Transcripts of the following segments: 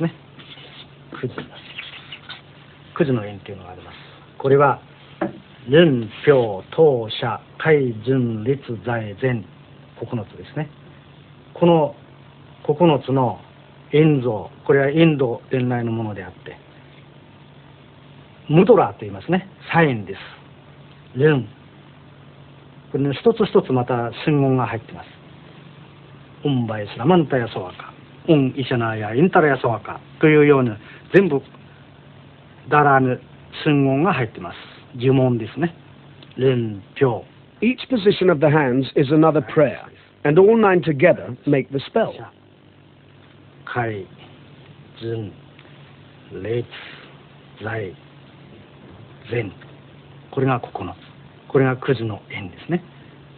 ですね。9時の円というのがあります。これは人票当社海順立在前9つですね。この9つの円像、これはインド伝来のものであって、ムドラーと言いますね。サインです。人、これね、一つ一つまた真言が入っています。ウンバイスラマンタヤソワカ、ウンイシャナヤインタラヤソワカというように全部ダラヌ真言が入っています。呪文ですね。人票。 Each position of the hands is another prayer, and all 9 together make the spell. 海順列在前、これが9つ、これが9時の円ですね。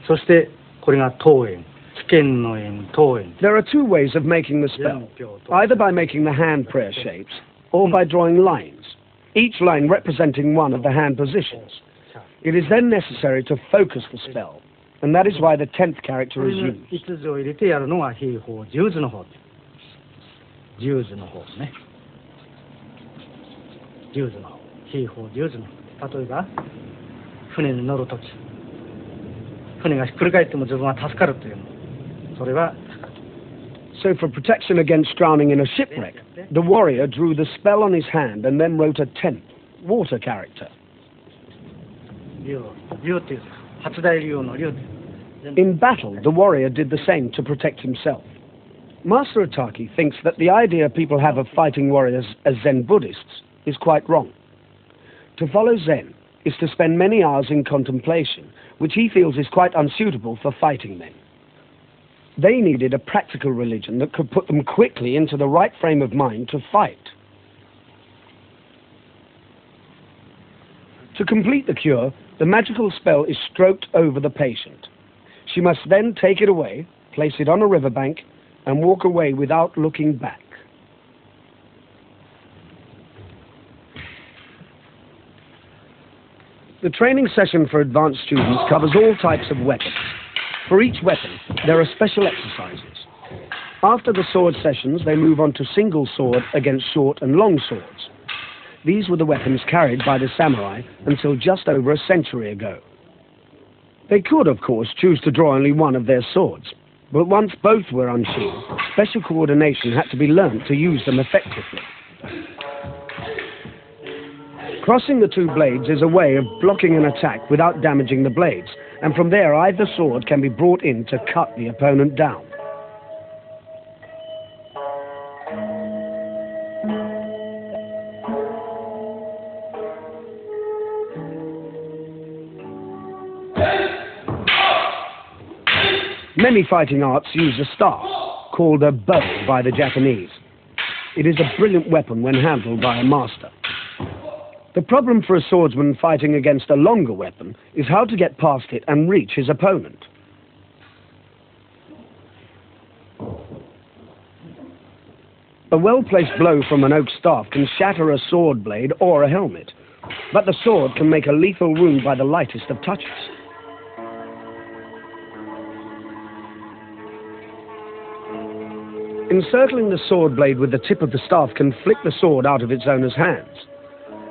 そしてこれが当円、知見の円、当円。 There are 2 ways of making the spell, either by making the hand prayer shapes or by drawing lines, each line representing one of the hand positions. It is then necessary to focus the spell, and that is why the 10th character is used. 5つを入れてやるのが兵法十図の方、十図の方ね。十図の方、兵法十図の方。例えば船に乗るとき、船がひっくり返っても自分は助かるというの、それは So for protection against drowning in a shipwreck, the warrior drew the spell on his hand and then wrote a 10th, water character. 竜っていう八大竜の竜。 In battle, the warrior did the same to protect himself. Master Otaki thinks that the idea people have of fighting warriors as Zen Buddhists is quite wrong. To follow Zen is to spend many hours in contemplation, which he feels is quite unsuitable for fighting men. They needed a practical religion that could put them quickly into the right frame of mind to fight. To complete the cure, the magical spell is stroked over the patient. She must then take it away, place it on a riverbank, and walk away without looking back. The training session for advanced students covers all types of weapons. For each weapon, there are special exercises. After the sword sessions, they move on to single sword against short and long swords. These were the weapons carried by the samurai until just over a century ago. They could, of course, choose to draw only one of their swords, but once both were unsheathed, special coordination had to be learned to use them effectively. Crossing the 2 blades is a way of blocking an attack without damaging the blades, and from there either sword can be brought in to cut the opponent down. Many fighting arts use a staff, called a bow by the Japanese. It is a brilliant weapon when handled by a master. The problem for a swordsman fighting against a longer weapon is how to get past it and reach his opponent. A well-placed blow from an oak staff can shatter a sword blade or a helmet, but the sword can make a lethal wound by the lightest of touches. Encircling the sword blade with the tip of the staff can flick the sword out of its owner's hands.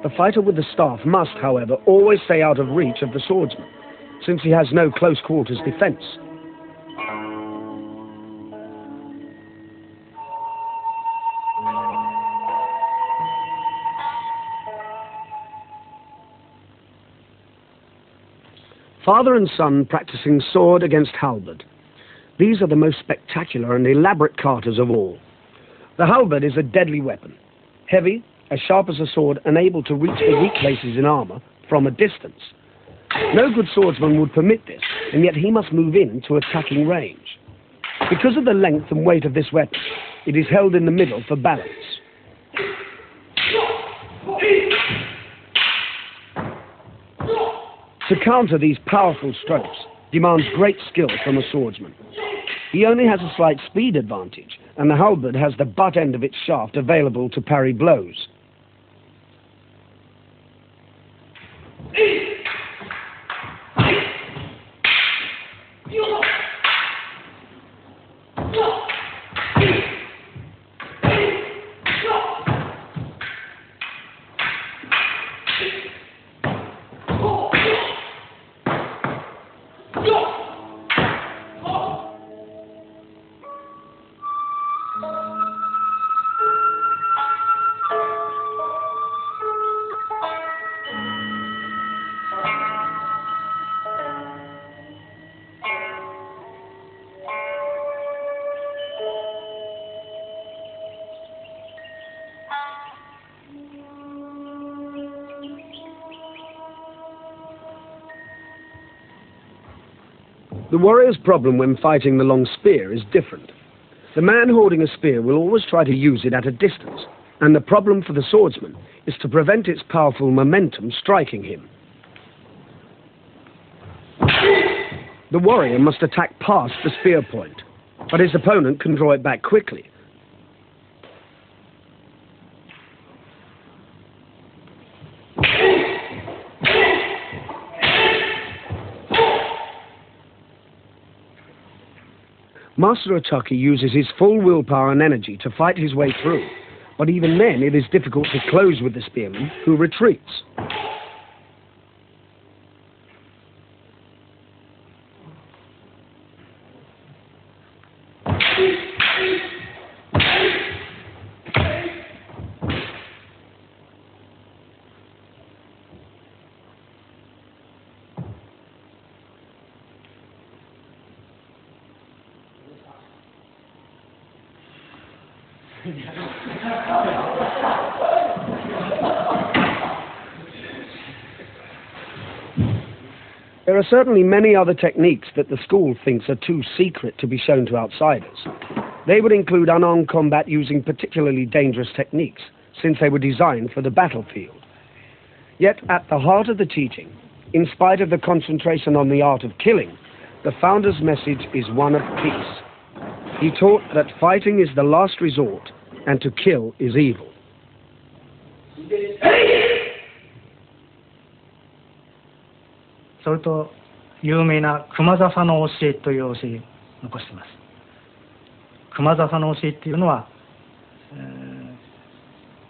The fighter with the staff must, however, always stay out of reach of the swordsman, since he has no close-quarters defense. Father and son practicing sword against halberd. These are the most spectacular and elaborate katas of all. The halberd is a deadly weapon, heavy, as sharp as a sword, and able to reach the weak places in armor from a distance. No good swordsman would permit this, and yet he must move in to attacking range. Because of the length and weight of this weapon, it is held in the middle for balance. To counter these powerful strokes demands great skill from a swordsman. He only has a slight speed advantage, and the halberd has the butt end of its shaft available to parry blows. The warrior's problem when fighting the long spear is different. The man holding a spear will always try to use it at a distance, and the problem for the swordsman is to prevent its powerful momentum striking him. The warrior must attack past the spear point, but his opponent can draw it back quickly. Master Otaki uses his full willpower and energy to fight his way through, but even then it is difficult to close with the spearman, who retreats. There are certainly many other techniques that the school thinks are too secret to be shown to outsiders. They would include unarmed combat using particularly dangerous techniques, since they were designed for the battlefield. Yet at the heart of the teaching, in spite of the concentration on the art of killing, the founder's message is one of peace. He taught that fighting is the last resort, and to kill is evil. それと有名な熊笹の教えという教えを残しています。熊笹の教えっていうのは、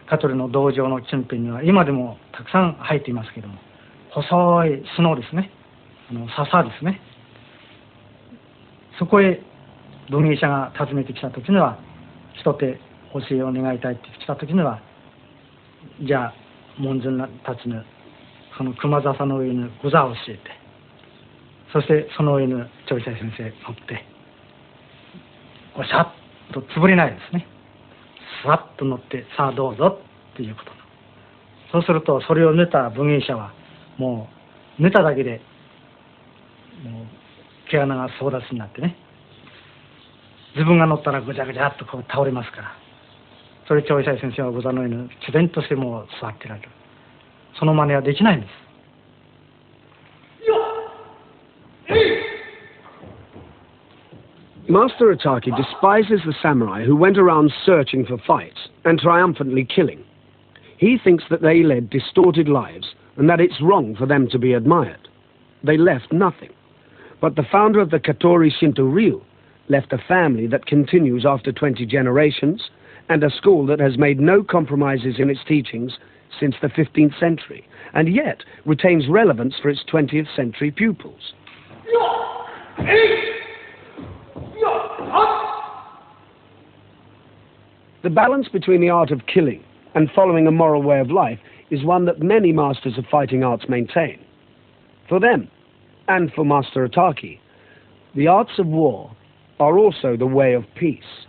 香取の道場の近辺には今でもたくさん生えていますけれども、細い角ですね、笹ですね。そこへ文芸者が訪ねてきた時には、一手教えを願いたいって来た時には、じゃあ門前たちにその熊笹の上にござを教えて、そしてその上に長斎先生乗っておしゃっとつぶれないですね、さっと乗ってさあどうぞっていうこと。そうするとそれを寝た文芸者はもう寝ただけでもう毛穴が総立ちになってね、自分が乗ったらぐちゃぐちゃっとこう倒れますから、それ長斎先生はござの上に自然としてもう座ってられる。その真似はできないんです。Master Otaki despises the samurai who went around searching for fights and triumphantly killing. He thinks that they led distorted lives and that it's wrong for them to be admired. They left nothing. But the founder of the Katori Shinto Ryu left a family that continues after 20 generations and a school that has made no compromises in its teachings since the 15th century, and yet retains relevance for its 20th century pupils. The balance between the art of killing and following a moral way of life is one that many masters of fighting arts maintain. For them, and for Master Otaki, the arts of war are also the way of peace.